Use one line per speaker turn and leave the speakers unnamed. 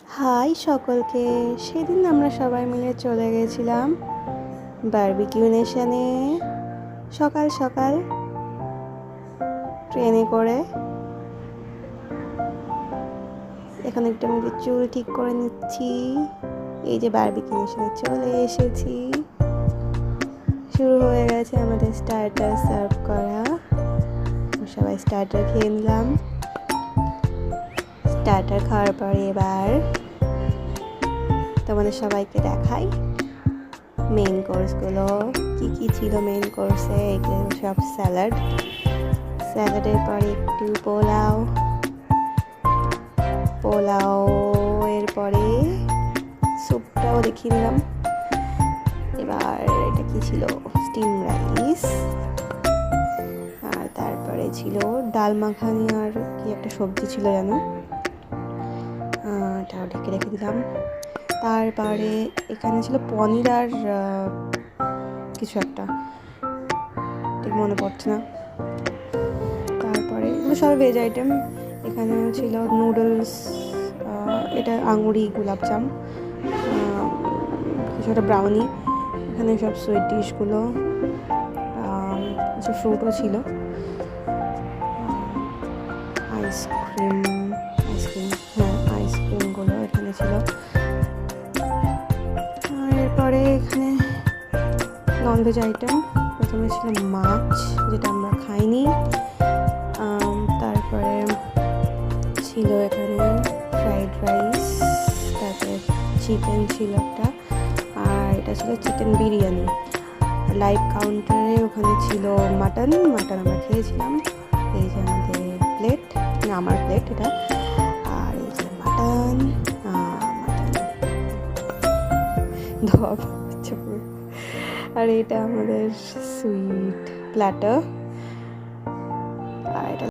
High সকলকে। সেদিন আমরা সবাই মিলে চলে গেছিলাম বারবিকিউ নেশনে, সকাল সকাল ট্রেনে করে। এখন একটু আমি চুল ঠিক করে নিচ্ছি। এই যে বারবিকিউ নেশনে চলে এসেছি। শুরু হয়ে গেছে আমাদের স্টার্টার সার্ভ করা। সবাই স্টার্টার খেয়ে নিলাম। স্টার্টার খাওয়ার পরে এবার তোমাদের সবাইকে দেখাই মেইন কোর্সগুলো কি কি ছিল। মেইন কোর্সে এগুলো সব স্যালাডের পরে একটু পোলাও এর পরে স্যুপটাও দেখিয়ে নিলাম। এবার এটা কি ছিল, স্টিম রাইস, আর তারপরে ছিল ডাল মাখানি আর কি একটা সবজি ছিল যেন, এটাও ঢেকে রেখে দিলাম। তারপরে এখানে ছিল পনির আর কিছু একটা, ঠিক মনে পড়ছে না। তারপরে এগুলো সব ভেজ আইটেম। এখানে ছিল নুডলস, এটা আঙুরি গোলাপজাম, কিছু একটা ব্রাউনি। এখানে সব সুইট ডিশগুলো, কিছু ফ্রুটও ছিল, আইসক্রিমগুলো এখানে ছিল। আর এরপরে এখানে ননভেজ আইটেম। প্রথমে ছিল মাছ, যেটা আমরা খাইনি। তারপরে ছিল এখানে ফ্রাইড রাইস, তারপরে চিকেন ছিল একটা, আর এটা ছিল চিকেন বিরিয়ানি। লাইভ কাউন্টারে ওখানে ছিল মাটন আমরা খেয়েছিলাম। এই যে আমাদের প্লেট, না আমার প্লেট এটা, আর এই যে মাটন ধোয়া। আর এটা আমাদের সুইট প্ল্যাটার। আর এটা